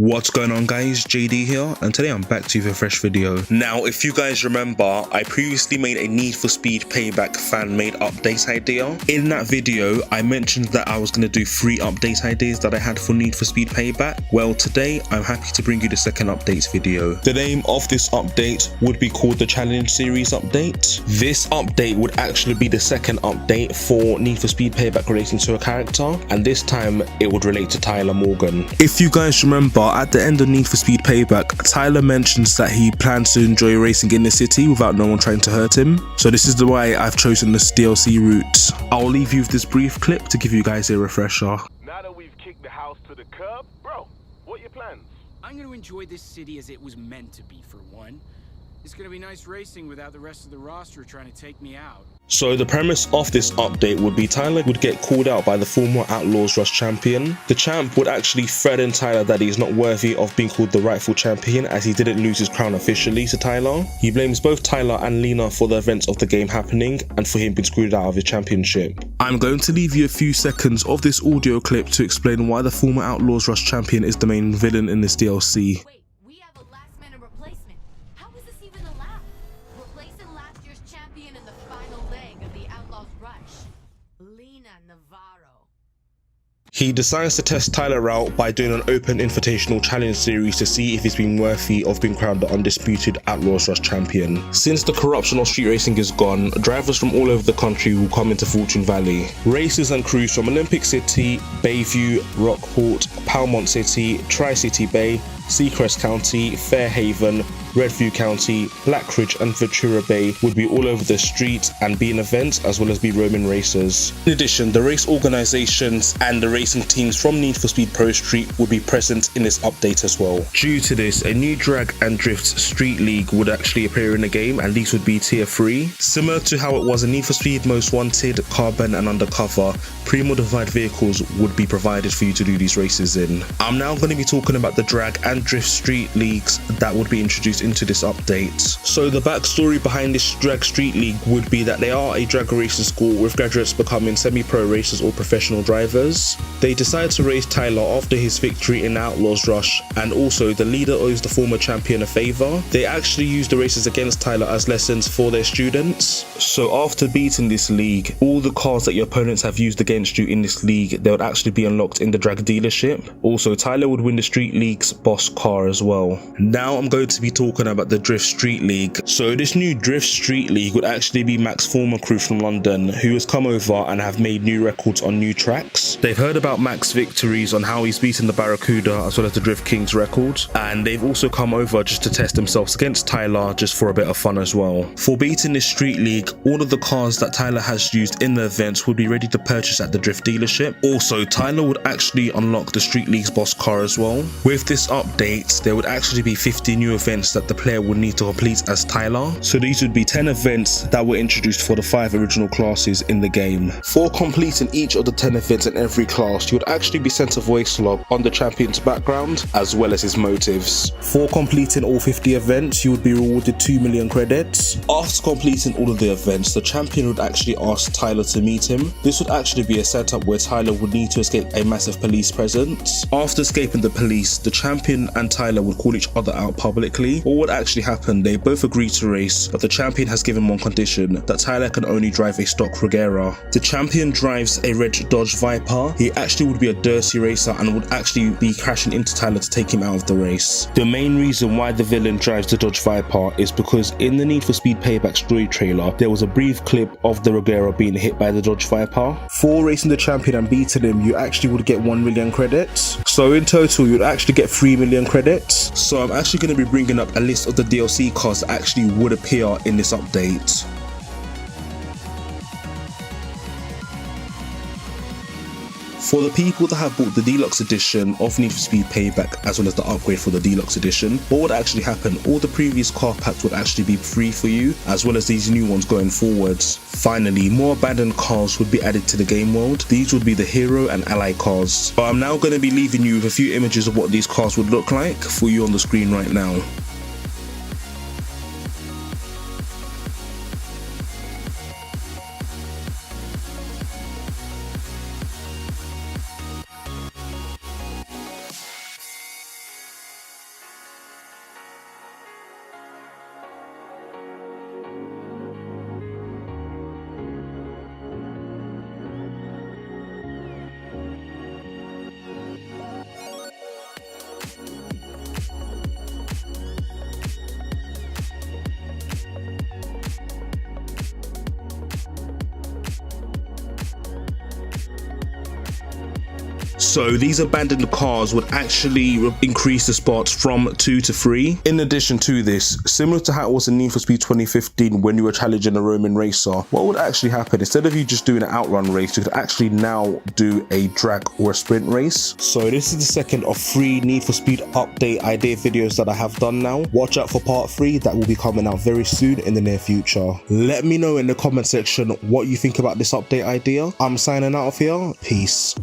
What's going on guys, JD here, and today I'm back to you with a fresh video. Now if you guys remember, I previously made a Need for Speed Payback fan made update idea. In that video, I mentioned that I was going to do 3 update ideas that I had for Need for Speed Payback. Well, today I'm happy to bring you the second updates video. The name of this update would be called the Challenge Series Update. This update would actually be the second update for Need for Speed Payback relating to a character, and this time it would relate to Tyler Morgan. If you guys remember, at the end of Need for Speed Payback, Tyler mentions that he plans to enjoy racing in the city without no one trying to hurt him. So this is the way I've chosen this DLC route. I'll leave you with this brief clip to give you guys a refresher. Now that we've kicked the house to the curb, bro, what are your plans? I'm gonna enjoy this city as it was meant to be, for one. It's gonna be nice racing without the rest of the roster trying to take me out. So the premise of this update would be Tyler would get called out by the former Outlaws Rush champion. The champ would actually threaten Tyler that he's not worthy of being called the rightful champion, as he didn't lose his crown officially to Tyler. He blames both Tyler and Lena for the events of the game happening and for him being screwed out of his championship. I'm going to leave you a few seconds of this audio clip to explain why the former Outlaws Rush champion is the main villain in this DLC. Wait, we have a last-minute replacement. How is this even allowed? Replacing last year's champion in the final leg of the Outlaws Rush, Lena Navarro. He decides to test Tyler out by doing an open invitational challenge series to see if he's been worthy of being crowned the undisputed Outlaws Rush champion. Since the corruption of street racing is gone, drivers from all over the country will come into Fortune Valley. Racers and crews from Olympic City, Bayview, Rockport, Palmont City, Tri-City Bay, Seacrest County, Fairhaven, Redview County, Blackridge and Ventura Bay would be all over the street and be in events as well as be roaming racers. In addition, the race organisations and the racing teams from Need for Speed Pro Street would be present in this update as well. Due to this, a new drag and drift street league would actually appear in the game, and these would be tier 3. Similar to how it was in Need for Speed Most Wanted, Carbon and Undercover, pre-modified vehicles would be provided for you to do these races in. I'm now going to be talking about the drag and drift street leagues that would be introduced into this update. So the backstory behind this drag street league would be that they are a drag racing school with graduates becoming semi-pro racers or professional drivers. They decide to race Tyler after his victory in Outlaws Rush, and also the leader owes the former champion a favour. They actually use the races against Tyler as lessons for their students. So after beating this league, all the cars that your opponents have used against you in this league, they would actually be unlocked in the drag dealership. Also, Tyler would win the street league's boss car as well. Now I'm going to be talking about the Drift Street League. So this new Drift Street League would actually be Mac's former crew from London, who has come over and have made new records on new tracks. They've heard about Mac's victories on how he's beaten the Barracuda as well as the Drift King's record, and they've also come over just to test themselves against Tyler just for a bit of fun as well. For beating this Street League, all of the cars that Tyler has used in the events would be ready to purchase at the Drift dealership. Also, Tyler would actually unlock the Street League's boss car as well. With this update, there would actually be 50 new events that the player would need to complete as Tyler. So these would be 10 events that were introduced for the 5 original classes in the game. For completing each of the 10 events in every class, you would actually be sent a voice log on the champion's background as well as his motives. For completing all 50 events, you would be rewarded 2 million credits. After completing all of the events, the champion would actually ask Tyler to meet him. This would actually be a setup where Tyler would need to escape a massive police presence. After escaping the police, the champion and Tyler would call each other out publicly. What would actually happen, they both agree to race, but the champion has given one condition, that Tyler can only drive a stock Regera. The champion drives a red Dodge Viper. He actually would be a dirty racer and would actually be crashing into Tyler to take him out of the race. The main reason why the villain drives the Dodge Viper is because in the Need for Speed Payback story trailer, there was a brief clip of the Regera being hit by the Dodge Viper. For racing the champion and beating him, you actually would get 1 million credits. So in total, you'd actually get 3 million credits. So I'm actually going to be bringing up a list of the DLC cars that actually would appear in this update. For the people that have bought the deluxe edition of Need for Speed Payback as well as the upgrade for the deluxe edition, what would actually happen, all the previous car packs would actually be free for you, as well as these new ones going forwards. Finally, more abandoned cars would be added to the game world. These would be the Hero and Ally cars. But I'm now going to be leaving you with a few images of what these cars would look like for you on the screen right now. So these abandoned cars would actually increase the spots from 2 to 3. In addition to this, similar to how it was in Need for Speed 2015 when you were challenging a Roman racer, what would actually happen, instead of you just doing an outrun race, you could actually now do a drag or a sprint race. So this is the second of 3 Need for Speed update idea videos that I have done now. Watch out for part 3 that will be coming out very soon in the near future. Let me know in the comment section what you think about this update idea. I'm signing out of here. Peace.